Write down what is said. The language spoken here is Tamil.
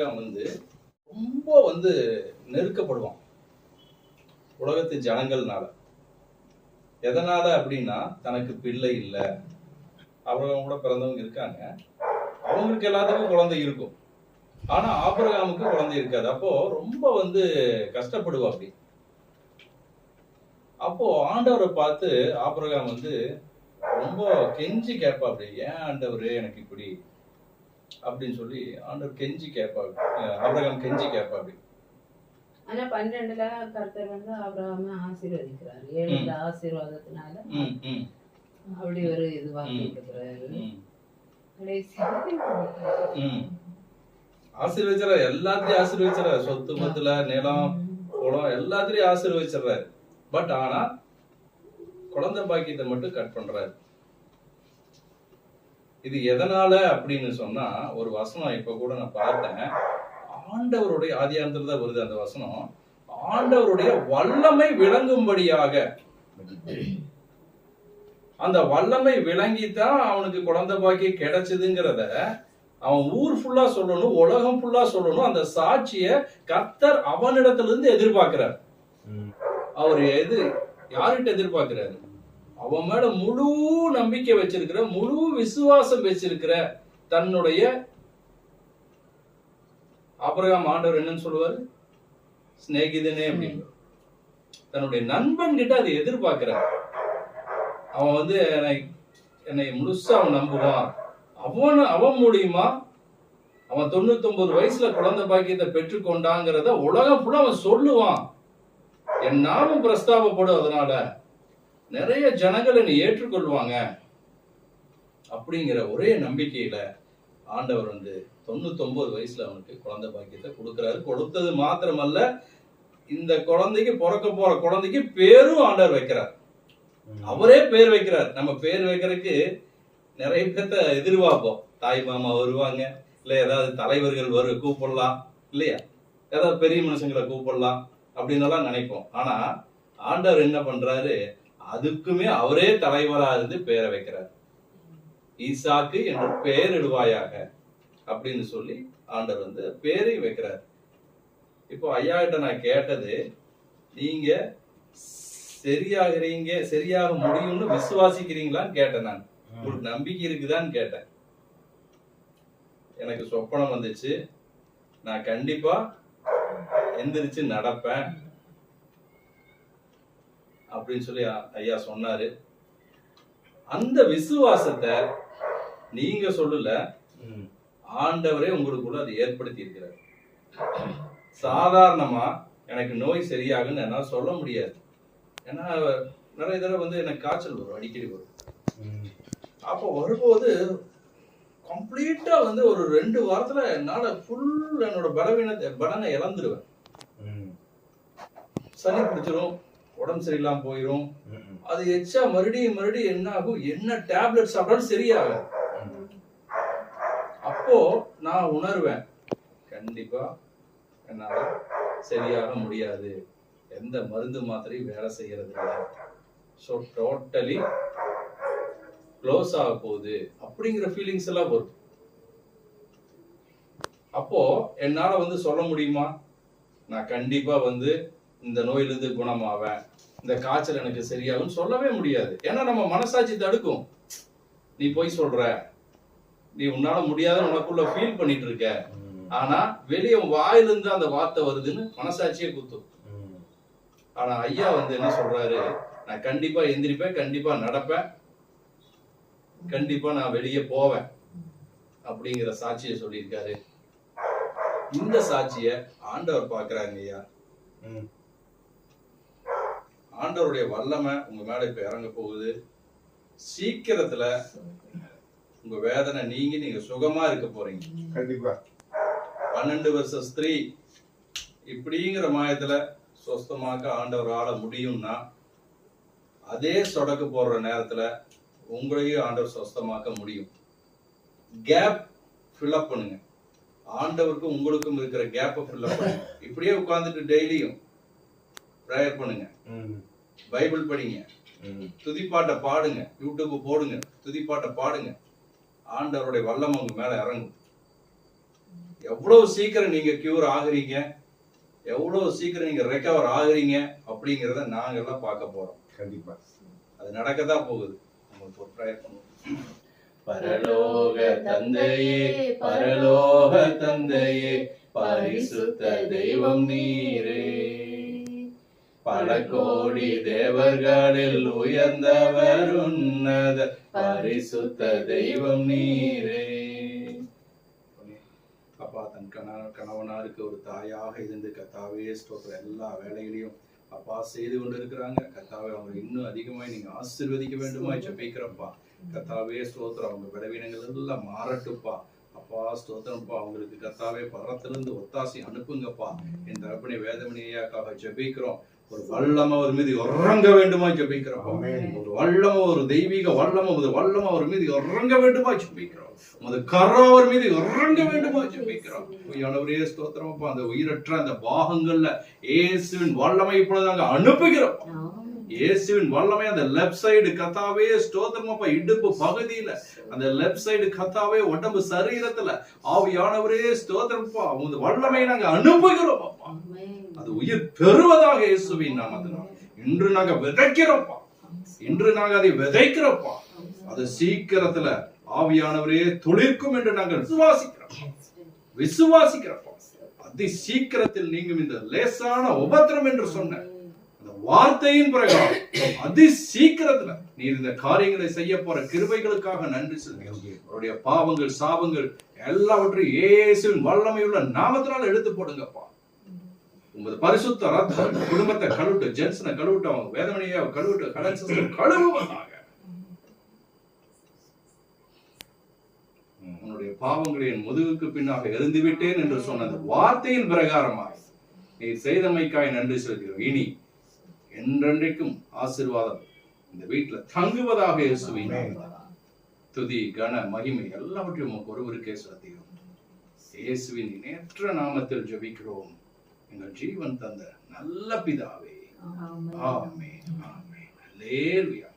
வந்து ரொம்ப நெருக்கப்படுவான் உலகத்து ஜனங்கள்னால. எதனால அப்படின்னா, தனக்கு பிள்ளை இல்லை. ஆபிரகாம் கூட பிறந்தவங்க இருக்காங்க, அவங்களுக்கு எல்லாத்துக்கும் குழந்தை இருக்கும். ஆனா ஆபிரகாமுக்கு குழந்தை இருக்காது. அப்போ ரொம்ப கஷ்டப்படுவா அப்படி. அப்போ ஆண்டவரை பார்த்து ஆபிரகாம் ரொம்ப கெஞ்சி கேட்பா அப்படி, ஏன் ஆண்டவரு எனக்கு இப்படி அப்படின்னு சொல்லி ஆண்டவர் கெஞ்சி கேட்பா. ஆபிரகாம் கெஞ்சி கேட்பா அப்படி. ஆனா 12ல கர்த்தர் ஆபிரகாமை ஆசீர்வதிக்கிறாரு. 7 ஆசீர்வாதத்தினால அப்படி ஒரு இதுவாக்கி இருக்கிறாரு. ஆசீர்வதிச்சாரு, எல்லாத்தையும் ஆசீர்வதிச்சாரு. சொத்து பத்துல, நிலம், குளம் எல்லாத்திலையும் ஆசீர்வதிச்சாரு. பட் ஆனா குழந்தை பாக்கியத்தை மட்டும் கட் பண்றாரு. இது எதனால அப்படின்னு சொன்னா, ஒரு வசனம் இப்ப கூட நான் பார்த்தேன். ஆண்டவருடைய ஆதியாகமத்துல தான் வருது அந்த வசனம். ஆண்டவருடைய வல்லமை விளங்கும்படியாக, அந்த வல்லமை விளங்கித்தான் அவனுக்கு குழந்தை பாக்கியம் கிடைச்சதுங்கிறத அவன் ஊர் ஃபுல்லா சொல்லணும், உலகம் ஃபுல்லா சொல்லணும். அந்த சாட்சிய கர்த்தர் அவனிடத்துல இருந்து எதிர்பார்க்கிறார். அவர் யார்கிட்ட எதிர்பார்க்கிறாரு? அவன் மேல முழு நம்பிக்கை வச்சிருக்கிற, முழு விசுவாசம் வச்சிருக்கிற தன்னுடைய ஆபிரகாம் ஆண்டவர் என்னன்னு சொல்லுவாரு? சிநேகிதனே அப்படின்னு. தன்னுடைய நண்பன் கிட்ட அதை எதிர்பார்க்கிறார். அவன் என்னை முழுசா அவன் நம்புவான். அவன் மூலியமா அவன் 99 வயசுல குழந்தை பாக்கியத்தை பெற்றுக்கொண்டாங்கிறத உலகம் ஃபுல்லா அவன் சொல்லுவான். என் நாமம் பிரஸ்தாபப்படும், அதனால நிறைய ஜனங்கள் என்னை ஏற்றுக்கொள்வாங்க அப்படிங்கிற ஒரே நம்பிக்கையில ஆண்டவர் 99 வயசுல அவனுக்கு குழந்தை பாக்கியத்தை கொடுக்கிறாரு. கொடுத்தது மாத்திரமல்ல, இந்த குழந்தைக்கு பிறக்க போற குழந்தைக்கு பேரும் ஆண்டவர் வைக்கிறார். அவரே பேர் வைக்கிறார். நம்ம பேர் வைக்கிறதுக்கு நிறைய பேர்த்த எதிர்பார்ப்போம். தாய் மாமா வருவாங்க, இல்ல ஏதாவது தலைவர்கள் கூப்பிடலாம், இல்லையா, ஏதாவது பெரிய மனுஷங்களை கூப்பிடலாம் அப்படின்னு எல்லாம் நினைப்போம். ஆனா ஆண்டவர் என்ன பண்றாரு? அதுக்குமே அவரே தலைவரா இருந்து பேரை வைக்கிறார். ஈசாக்கு என்று பெயரிடுவாயாக அப்படின்னு சொல்லி ஆண்டவர் பேரை வைக்கிறார். இப்போ ஐயா கிட்ட நான் கேட்டது, நீங்க சரியாக முடியும்னு விசுவாசிக்கிறீங்களான்னு கேட்டேன். நான் உங்களுக்கு நம்பிக்கை இருக்குதான்னு கேட்டேன். எனக்கு சொப்பனம் வந்துச்சு, நான் கண்டிப்பா எந்திரிச்சு நடப்பேன் அப்படின்னு சொல்லி ஐயா சொன்னாரு. அந்த விசுவாசத்தை நீங்க சொல்லல, ஆண்டவரே உங்களுக்குள்ள அதை ஏற்படுத்தி இருக்கிறார். சாதாரணமா எனக்கு நோய் சரியாகுன்னு என்னால சொல்ல முடியாது. ஏன்னா நிறைய தடவை எனக்கு காய்ச்சல் வரும், அடிக்கடி வரும். அப்போ வரும்போது கம்ப்ளீட்டா ஒரு 2 வாரத்துல என்னால ஃபுல் என்னோட பலனை இழந்துருவேன். சளி பிடிச்சிரும், உடம்பு சரியில்லாம போயிரும். அது எச்சா மறுபடியும் என்ன ஆகும்? என்ன டேப்லெட் சாப்பிட்டாலும் சரியாகாது. அப்போ நான் உணர்வேன், கண்டிப்பா என்னால சரியாக முடியாது, எந்த மருந்து மாத்திரையும் வேலை செய்யறது இல்லை, ஸோ டோட்டலி க்ளோஸ் ஆக போகுது அப்படிங்கிற ஃபீலிங்ஸ் எல்லாம் வரும். அப்போ என்னால சொல்ல முடியுமா, நான் கண்டிப்பா இந்த நோயிலிருந்து குணமாவேன், இந்த காய்ச்சல் எனக்கு சரியாகும் சொல்லவே முடியாது. ஏன்னா நம்ம மனசாட்சி தடுக்கும். நீ போய் சொல்ற, நீ உன்னால முடியாத உனக்குள்ள ஃபீல் பண்ணிட்டு இருக்க. ஆனா வெளியே வாயிலிருந்து அந்த வார்த்தை வருதுன்னு மனசாட்சியே குத்தும். ஆனா ஐயா என்ன சொல்றாரு? நான் கண்டிப்பா எந்திரிப்பேன், கண்டிப்பா நடப்பேன், கண்டிப்பா நான் வெளியே போவேன் அப்படிங்கிற சாட்சியை சொல்லியிருக்காரு. இந்த சாட்சிய ஆண்டவர் பாக்குறாங்க ஐயா. ஆண்டவருடைய வல்லமை உங்க மேல இப்ப இறங்க போகுது. சீக்கிரத்துல உங்க வேதனை நீங்க சுகமா இருக்க போறீங்க. கண்டிப்பா 12 வருஷ ஸ்திரீ இப்படிங்கிற மாயத்துல சொஸ்தமாக்க ஆண்டவர் ஆள முடியும்னா, அதே சொடக்கு போடுற நேரத்துல உங்களையும் ஆண்டவர் சொஸ்தமாக்க முடியும். கேப் ஃபில்அப் பண்ணுங்க. ஆண்டவருக்கும் உங்களுக்கும் இருக்கிற கேப்பை ஃபில்அப் பண்ணுங்க. இப்படியே உட்கார்ந்துட்டு டெய்லியும் பிரேயர் பண்ணுங்க, பைபிள் படிங்க, துதிப்பாட்டை பாடுங்க, யூடியூப் போடுங்க, துதிப்பாட்டை பாடுங்க. ஆண்டவருடைய வல்லமை உங்க மேல இறங்கும். எவ்வளவு சீக்கிரம் நீங்க கியூர் ஆகுறீங்க, எவ்வளவு சீக்கிரம் நீங்க ரெக்கவர் ஆகுறீங்க அப்படிங்கறத நாங்க எல்லாம் பார்க்க போறோம். கண்டிப்பா அது நடக்கத்தான் போகுது. நம்ம ஒரு ப்ரேயர் பண்ணுவோம். பரலோக தந்தையே, பரலோக தந்தையே, பரிசுத்த தெய்வம் நீரே, பல கோடி தேவர்களில் உயர்ந்தவர் உன்னத பரிசுத்த தெய்வம் நீரே. அப்பா தன் கணவனாருக்கு ஒரு தாயாக இருந்து கர்த்தாவே ஸ்தோத்திரம் எல்லா வேலைகளையும் அப்பா செய்து கொண்டு இருக்கிறாங்க. கர்த்தாவே அவங்க இன்னும் அதிகமாய் நீங்க ஆசீர்வதிக்க வேண்டுமா ஜெபிக்கிறப்பா. கர்த்தாவே ஸ்தோத்திரம் அவங்க பலவீனங்கள் எல்லாம் மாறட்டுப்பா. அப்பா ஸ்தோத்திரம்ப்பா. அவங்களுக்கு கர்த்தாவே பரத்திலிருந்து ஒத்தாசி அனுப்புங்கப்பா. என் தகப்பனே வேதமணியாக்காக ஜெபிக்கிறோம். ஒரு வல்லம அவர் மீது இறங்க வேண்டுமா ஜெபிக்கிறோம். ஒரு வல்லம, ஒரு தெய்வீக வல்லம, ஒரு வல்லம அவர் மீது இறங்க வேண்டுமா ஜெபிக்கிறோம். அந்த கரம் அவர் மீது இறங்க வேண்டுமா ஜெபிக்கிறோம். உயிரானவரே ஸ்தோத்திரம்ப்பா. அந்த உயிரற்ற அந்த பாகங்கள்ல இயேசுவின் வல்லமை இப்பொழுது நாங்க அனுப்புகிறோம். இயேசுவின் வல்லமை அந்த லெஃப்ட் சைடு கர்த்தாவே ஸ்தோத்திரம்ப்பா. இடுப்பு பகுதியில அந்த லெஃப்ட் சைடு கர்த்தாவே உடம்பு சரீரத்துல ஆவியானவரே ஸ்தோத்திரம்ப்பா. அந்த வல்லமை நாங்க அனுப்புகிறோம் அப்பா. அது உயிர் பெறுவதாக இயேசுவின் நாமத்தினால் இன்று நாங்க விதைக்கிறோம்ப்பா. இன்று நாங்க அதை விதைக்கிறோம்ப்பா. அது சீக்கிரத்துல ஆவியானவரே துளிர்க்கும் என்று நாங்கள் விசுவாசிக்கிறோம். அதி சீக்கிரத்தில் நீங்கும் இந்த லேசான உபத்திரம் என்று சொன்ன அந்த வார்த்தையின் பிரகாரம் அதி சீக்கிரத்துல நீர் இந்த காரியங்களை செய்ய போற கிருபைகளுக்காக நன்றி சொல்கிறோம். அவருடைய பாவங்கள் சாபங்கள் எல்லாவற்றையும் இயேசுவின் வல்லமையுள்ள நாமத்தினால் எடுத்து போடுங்கப்பா. உங்களது பரிசுத்த ரத்தம் குடும்பத்தை கழுவிட்டு, ஜென்சனை கழுவிட்டு, அவங்க வேதமணியை கழுவிட்டு, கழுவுவதாக. உன்னுடைய பாவங்களை என் முதுகுக்கு பின்னாக எறிந்து விட்டேன் என்று சொன்ன அந்த வார்த்தையின் பிரகாரமாய் நீ செய்தமைக்காய் நன்றி சொல்கிறோம். இனி என்றென்றைக்கும் ஆசீர்வாதம் இந்த வீட்டுல தங்குவதாக இயேசுவின் துதி கன மகிமை எல்லாவற்றையும் உமக்கு ஒருவருக்கே செலுத்துகிறோம். இயேசுவின் நேற்ற நாமத்தில் ஜெபிக்கிறோம் எங்கள் ஜீவன் தந்த நல்ல பிதாவே. ஆமென். ஆமென். அல்லேலூயா.